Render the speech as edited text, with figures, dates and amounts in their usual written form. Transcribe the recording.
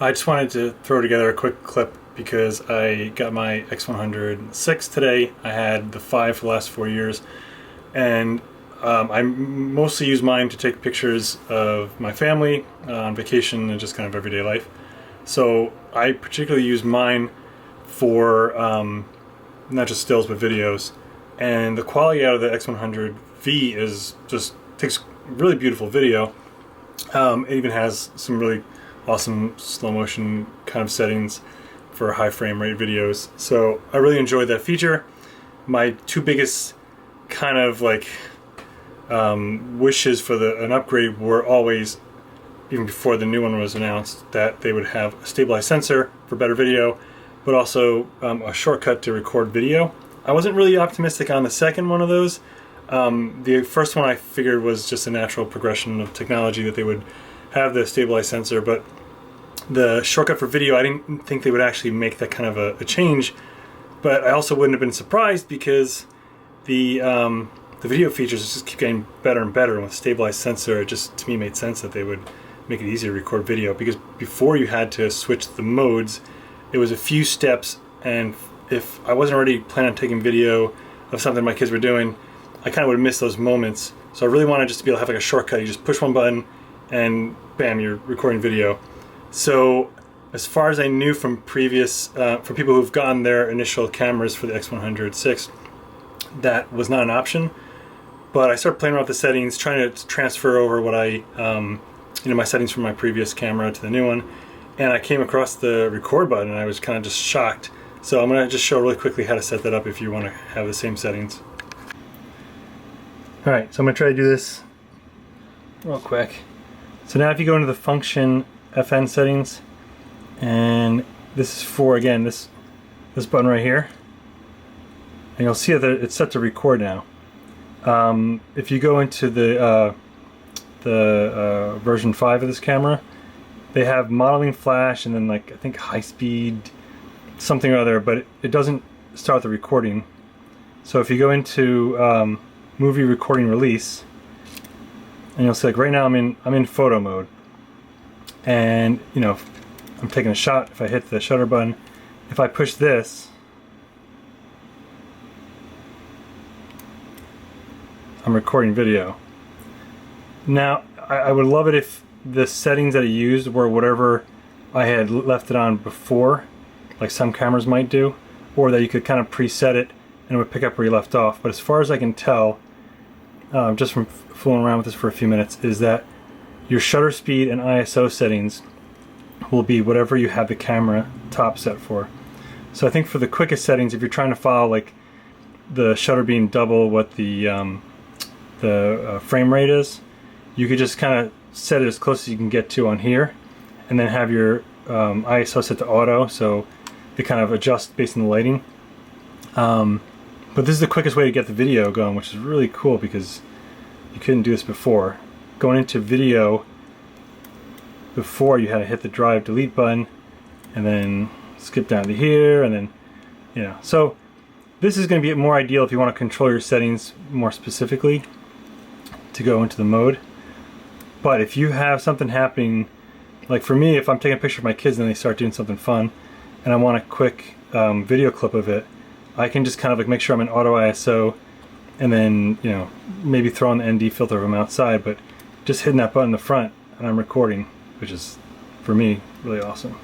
I just wanted to throw together a quick clip because I got my x100VI today. I had the 5 for the last 4 years, and I mostly use mine to take pictures of my family on vacation and just kind of everyday life. So I particularly use mine for not just stills but videos, and the quality out of the x100V is just takes really beautiful video. It even has some really awesome slow motion kind of settings for high frame rate videos. So I really enjoyed that feature. My two biggest kind of like wishes for an upgrade were always, even before the new one was announced, that they would have a stabilized sensor for better video, but also a shortcut to record video. I wasn't really optimistic on the second one of those. The first one I figured was just a natural progression of technology that they would have the stabilized sensor, but the shortcut for video, I didn't think they would actually make that kind of a change. But I also wouldn't have been surprised because the video features just keep getting better and better, and with stabilized sensor, it just to me made sense that they would make it easier to record video, because before you had to switch the modes, it was a few steps, and if I wasn't already planning on taking video of something my kids were doing, I kind of would have missed those moments. So I really wanted just to be able to have like a shortcut. You just push one button and bam, you're recording video. So as far as I knew from previous, for people who've gotten their initial cameras for the x100VI, that was not an option. But I started playing around with the settings, trying to transfer over what I, my settings from my previous camera to the new one, and I came across the record button and I was kind of just shocked. So I'm going to just show really quickly how to set that up if you want to have the same settings. Alright, so I'm going to try to do this real quick. So now if you go into the function FN settings, and this is for, again, this button right here, and you'll see that it's set to record now. If you go into the version 5 of this camera, they have modeling flash and then like I think high speed something or other, but it doesn't start the recording. So if you go into movie recording release, and you'll see like right now I'm in photo mode, and I'm taking a shot. If I hit the shutter button, if I push this, I'm recording video. Now I would love it if the settings that I used were whatever I had left it on before, like some cameras might do, or that you could kind of preset it and it would pick up where you left off. But as far as I can tell, just from fooling around with this for a few minutes, is that your shutter speed and ISO settings will be whatever you have the camera top set for. So I think for the quickest settings, if you're trying to follow like the shutter being double what the frame rate is, you could just kind of set it as close as you can get to on here, and then have your ISO set to auto, so it kind of adjusts based on the lighting. But this is the quickest way to get the video going, which is really cool because you couldn't do this before. Going into video, before you had to hit the drive delete button and then skip down to here, and then so this is going to be more ideal if you want to control your settings more specifically to go into the mode. But if you have something happening, like for me, if I'm taking a picture of my kids and they start doing something fun and I want a quick video clip of it, I can just kind of like make sure I'm in auto ISO, and then maybe throw on the ND filter of them outside, but just hitting that button in the front and I'm recording, which is for me really awesome.